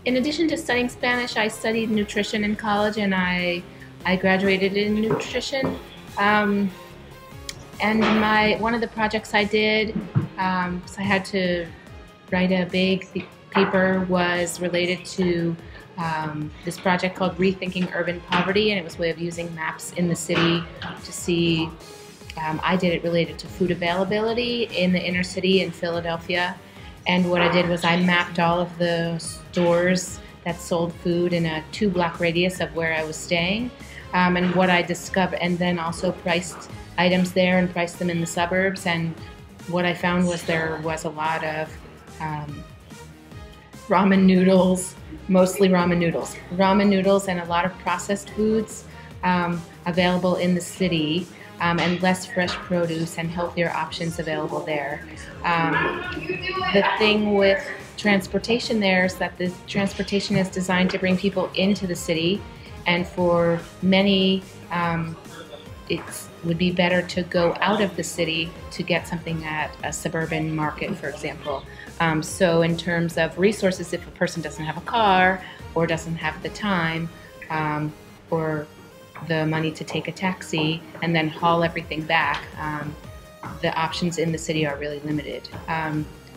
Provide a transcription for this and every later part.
In addition to studying Spanish, I studied nutrition in college, and I graduated in nutrition. Um, and one of the projects I did, so I had to write a big paper, was related to this project called Rethinking Urban Poverty, and it was a way of using maps in the city to see. I did it related to food availability in the inner city in Philadelphia. And what I did was I mapped all of the stores that sold food in a 2-block radius of where I was staying. And what I discovered, and then also priced items there and priced them in the suburbs. And what I found was there was a lot of ramen noodles, mostly ramen noodles and a lot of processed foods available in the city. And less fresh produce and healthier options available there. The thing with transportation there is that the transportation is designed to bring people into the city, and for many it would be better to go out of the city to get something at a suburban market, for example. So in terms of resources, if a person doesn't have a car or doesn't have the time or the money to take a taxi and then haul everything back, the options in the city are really limited.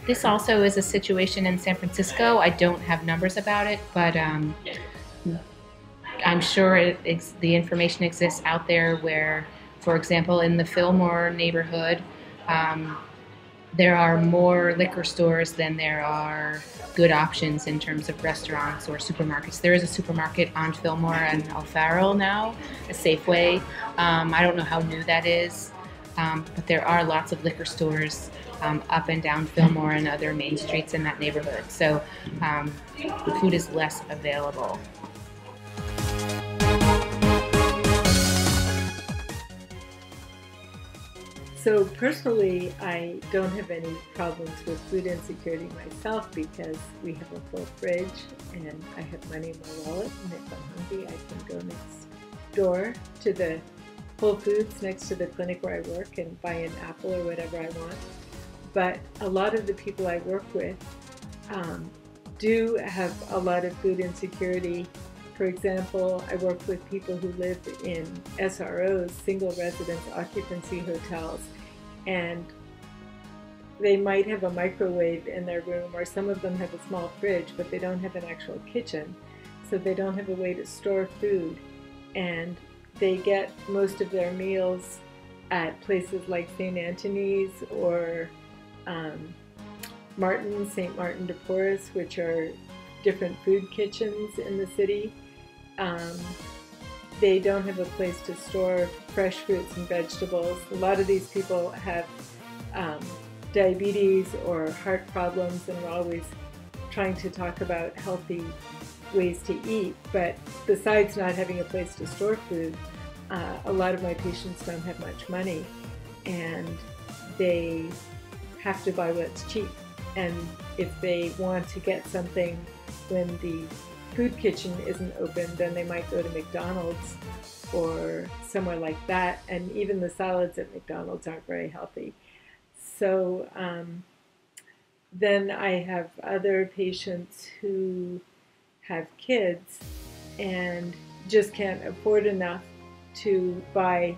This also is a situation in San Francisco. I don't have numbers about it, but I'm sure the information exists out there where, for example, in the Fillmore neighborhood, there are more liquor stores than there are good options in terms of restaurants or supermarkets. There is a supermarket on Fillmore and O'Farrell now, a Safeway. I don't know how new that is, but there are lots of liquor stores up and down Fillmore and other main streets in that neighborhood. So the food is less available. So personally, I don't have any problems with food insecurity myself because we have a full fridge and I have money in my wallet, and if I'm hungry I can go next door to the Whole Foods next to the clinic where I work and buy an apple or whatever I want. But a lot of the people I work with do have a lot of food insecurity. For example, I work with people who live in SROs, single residence occupancy hotels, and they might have a microwave in their room, or some of them have a small fridge, but they don't have an actual kitchen, so they don't have a way to store food. And they get most of their meals at places like St. Anthony's or St. Martin de Porres, which are different food kitchens in the city. They don't have a place to store fresh fruits and vegetables. A lot of these people have diabetes or heart problems, and we're always trying to talk about healthy ways to eat. But besides not having a place to store food, a lot of my patients don't have much money, and they have to buy what's cheap. And if they want to get something when the food kitchen isn't open, then they might go to McDonald's or somewhere like that, and even the salads at McDonald's aren't very healthy. So then I have other patients who have kids and just can't afford enough to buy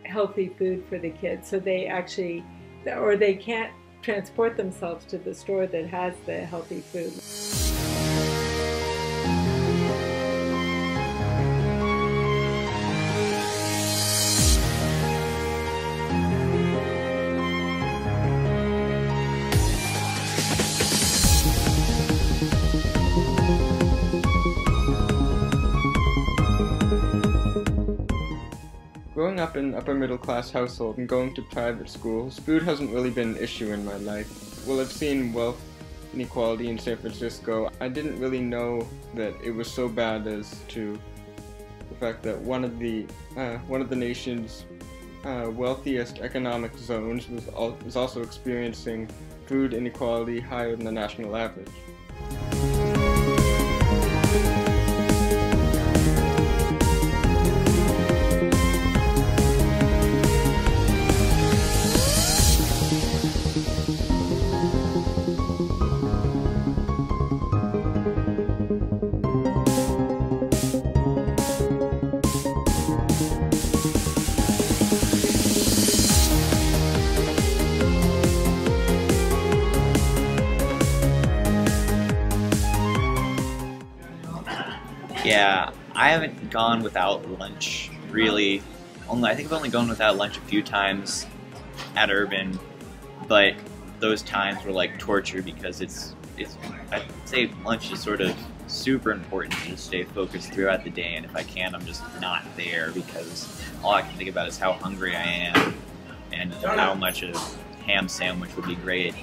healthy food for the kids, so they actually, or they can't transport themselves to the store that has the healthy food. Growing up in an upper-middle-class household and going to private schools, food hasn't really been an issue in my life. While I've seen wealth inequality in San Francisco, I didn't really know that it was so bad as to the fact that one of the nation's wealthiest economic zones was also experiencing food inequality higher than the national average. Yeah, I haven't gone without lunch really. I think I've only gone without lunch a few times at Urban, but those times were like torture because it's I'd say lunch is sort of super important to just stay focused throughout the day, and if I can, I'm just not there because all I can think about is how hungry I am and how much a ham sandwich would be great.